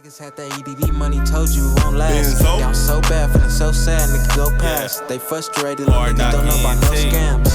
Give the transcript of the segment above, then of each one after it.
Niggas had that EDD money, told you it won't last. Benzo. Y'all so bad, feeling so sad, niggas go past. They frustrated, niggas don't know about no scams.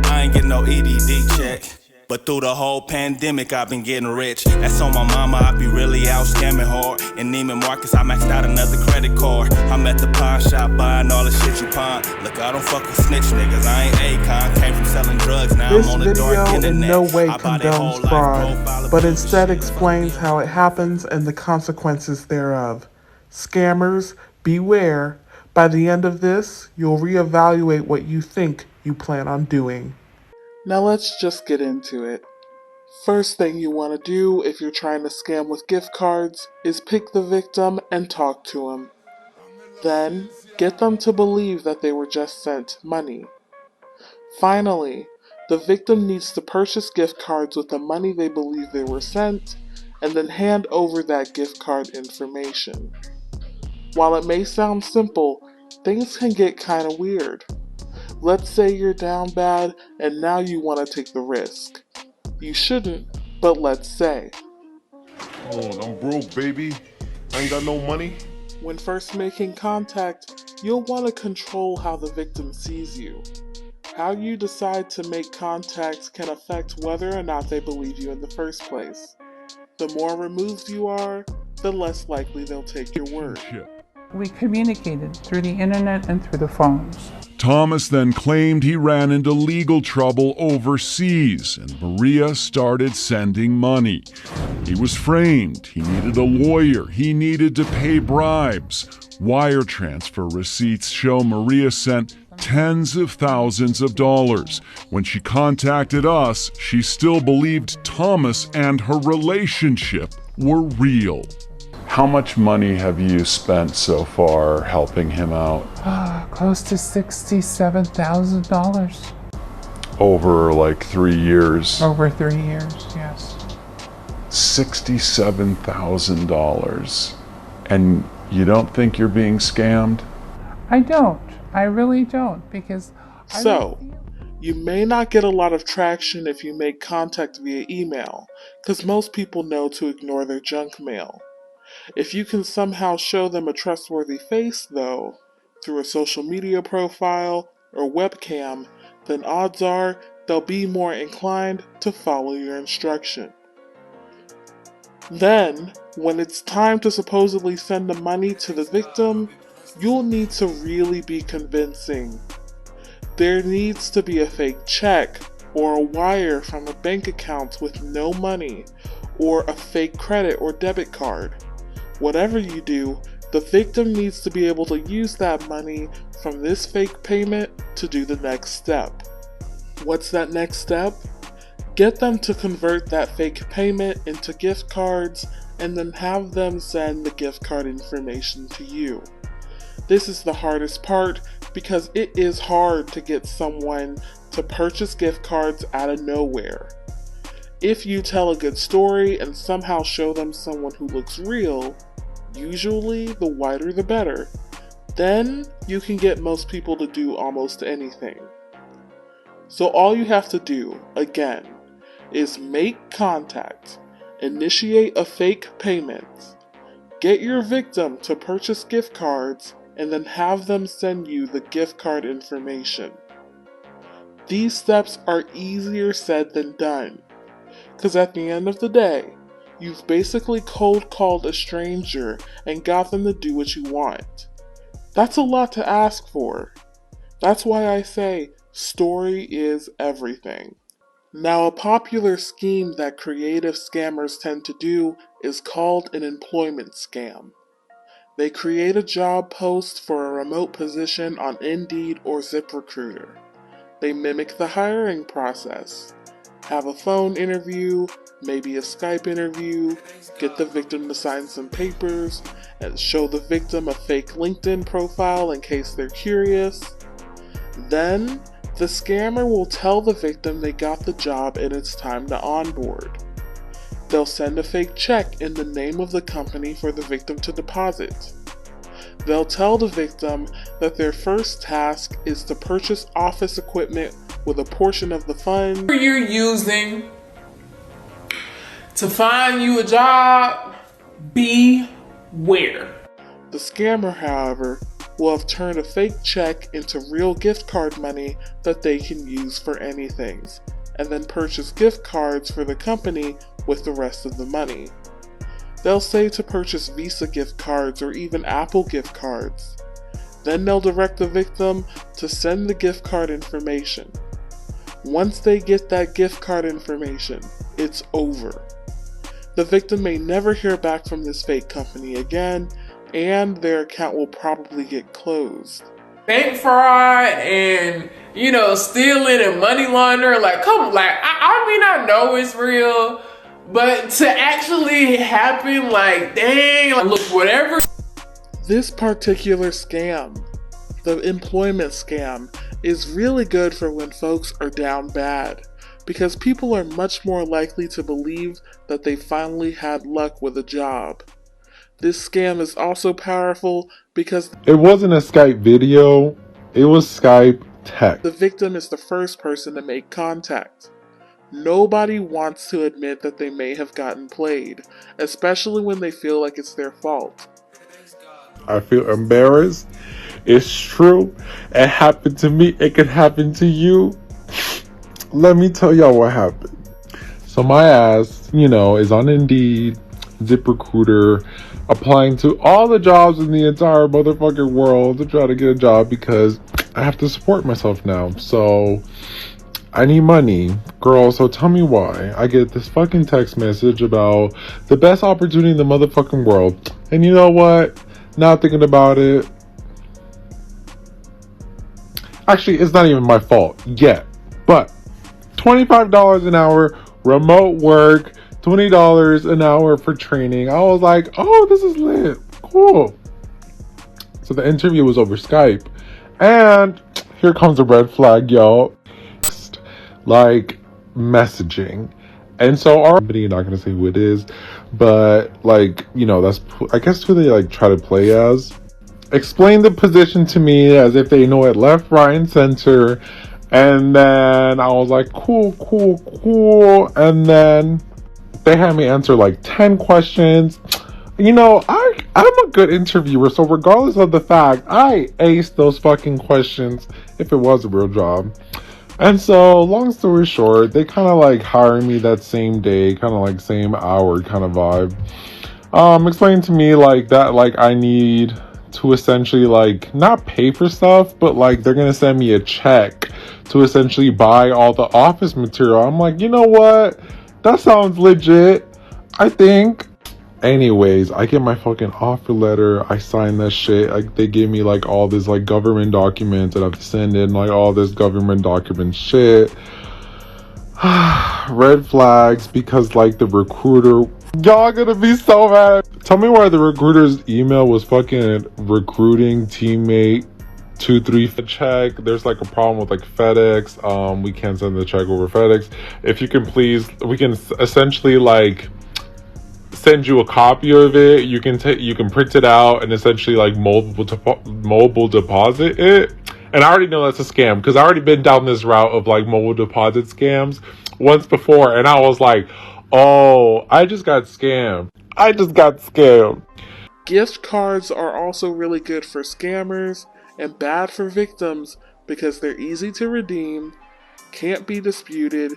I ain't getting no EDD check. But through the whole pandemic, I've been getting rich. That's on my mama, I be really out scamming hard. In Neiman Marcus, I maxed out another credit card. I'm at the pawn shop buying all the shit you pawn. Look, I don't fuck with snitch niggas, I ain't Akon. Came from selling drugs, now I'm on the dark internet. This video in no way condones fraud, but instead explains how it happens and the consequences thereof. Scammers, beware. By the end of this, you'll reevaluate what you think you plan on doing. Now let's just get into it. First thing you want to do if you're trying to scam with gift cards is pick the victim and talk to them. Then, get them to believe that they were just sent money. Finally, the victim needs to purchase gift cards with the money they believe they were sent, and then hand over that gift card information. While it may sound simple, things can get kinda weird. Let's say you're down bad and now you want to take the risk. You shouldn't, but let's say. Oh, I'm broke, baby. I ain't got no money. When first making contact, you'll want to control how the victim sees you. How you decide to make contact can affect whether or not they believe you in the first place. The more removed you are, the less likely they'll take your word. We communicated through the internet and through the phones. Thomas then claimed he ran into legal trouble overseas, and Maria started sending money. He was framed, he needed a lawyer, he needed to pay bribes. Wire transfer receipts show Maria sent tens of thousands of dollars. When she contacted us, she still believed Thomas and her relationship were real. How much money have you spent so far helping him out? Close to $67,000. Over like 3 years. Over 3 years, yes. $67,000. And you don't think you're being scammed? I don't. I really don't, because... You may not get a lot of traction if you make contact via email, because most people know to ignore their junk mail. If you can somehow show them a trustworthy face, though, through a social media profile or webcam, then odds are they'll be more inclined to follow your instruction. Then, when it's time to supposedly send the money to the victim, you'll need to really be convincing. There needs to be a fake check or a wire from a bank account with no money, or a fake credit or debit card. Whatever you do, the victim needs to be able to use that money from this fake payment to do the next step. What's that next step? Get them to convert that fake payment into gift cards and then have them send the gift card information to you. This is the hardest part because it is hard to get someone to purchase gift cards out of nowhere. If you tell a good story and somehow show them someone who looks real, usually the whiter the better, then you can get most people to do almost anything. So all you have to do, again, is make contact, initiate a fake payment, get your victim to purchase gift cards, and then have them send you the gift card information. These steps are easier said than done, because at the end of the day, you've basically cold called a stranger and got them to do what you want. That's a lot to ask for. That's why I say story is everything. Now, a popular scheme that creative scammers tend to do is called an employment scam. They create a job post for a remote position on Indeed or ZipRecruiter. They mimic the hiring process. Have a phone interview, maybe a Skype interview, get the victim to sign some papers, and show the victim a fake LinkedIn profile in case they're curious. Then, the scammer will tell the victim they got the job and it's time to onboard. They'll send a fake check in the name of the company for the victim to deposit. They'll tell the victim that their first task is to purchase office equipment with a portion of the funds you're using to find you a job, be Where? The scammer, however, will have turned a fake check into real gift card money that they can use for anything, and then purchase gift cards for the company with the rest of the money. They'll say to purchase Visa gift cards or even Apple gift cards. Then they'll direct the victim to send the gift card information. Once they get that gift card information, it's over. The victim may never hear back from this fake company again, and their account will probably get closed. Bank fraud and, stealing and money laundering, I know it's real, but to actually happen, whatever. This particular scam, the employment scam, is really good for when folks are down bad, because people are much more likely to believe that they finally had luck with a job. This scam is also powerful because it wasn't a Skype video, it was Skype text. The victim is the first person to make contact. Nobody wants to admit that they may have gotten played, especially when they feel like it's their fault. I feel embarrassed. It's true. It happened to me. It could happen to you. Let me tell y'all what happened. So my ass, is on Indeed, ZipRecruiter, applying to all the jobs in the entire motherfucking world to try to get a job because I have to support myself now. So I need money. Girl, so tell me why. I get this fucking text message about the best opportunity in the motherfucking world. And you know what? Now thinking about it, actually, it's not even my fault yet. But $25 an hour, remote work, $20 an hour for training. I was like, oh, this is lit. Cool. So the interview was over Skype. And here comes a red flag, y'all. Messaging. And so our company, not going to say who it is, but that's, I guess, who they try to play as. Explain the position to me as if they know it left, right, and center. And then I was like, cool. And then they had me answer 10 questions. I'm a good interviewer, so regardless of the fact, I aced those fucking questions if it was a real job. And so, long story short, they kind of hired me that same day, kind of same hour kind of vibe. Explained to me that I need to essentially not pay for stuff, but they're gonna send me a check to essentially buy all the office material. I'm like, you know what? That sounds legit, I think. Anyways, I get my fucking offer letter. I sign that shit. They gave me all this government documents that I have to send in, all this government document shit. Red flags because the recruiter, y'all gonna be so mad. Tell me why the recruiter's email was fucking recruiting teammate 23 check. There's a problem with FedEx. We can't send the check over FedEx. If you can please, we can essentially send you a copy of it. You can print it out and essentially mobile deposit it. And I already know that's a scam because I already been down this route of mobile deposit scams once before, and I was like, oh, I just got scammed. Gift cards are also really good for scammers and bad for victims because they're easy to redeem, can't be disputed,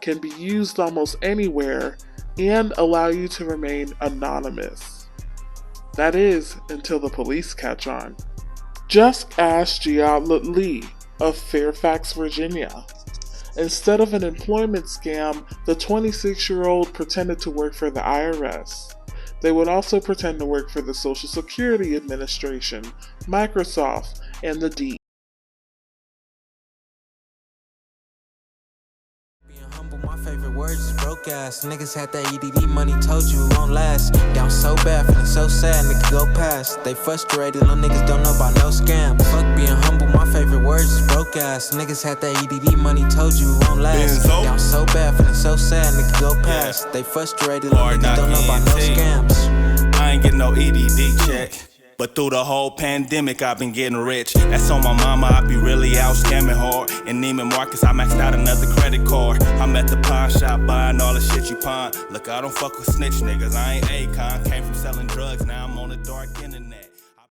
can be used almost anywhere, and allow you to remain anonymous. That is, until the police catch on. Just ask Giada Lee of Fairfax, Virginia. Instead of an employment scam, the 26-year-old pretended to work for the IRS. They would also pretend to work for the Social Security Administration, Microsoft, and the DEA. My favorite words is broke ass. Niggas had that EDD money, told you it won't last. Down so bad, feeling so sad, niggas go past. They frustrated, little niggas don't know about no scam. Fuck being humble, my favorite words is broke ass. Niggas had that EDD money, told you it won't last. Benzo. Down so bad, feeling so sad, niggas go past. They frustrated, little niggas don't know about no scams. I ain't getting no EDD check. But through the whole pandemic, I've been getting rich. That's on my mama, I be really out scamming hard. In Neiman Marcus, I maxed out another credit card. I'm at the pawn shop buying all the shit you pawn. Look, I don't fuck with snitch niggas, I ain't Akon. Came from selling drugs, now I'm on the dark internet.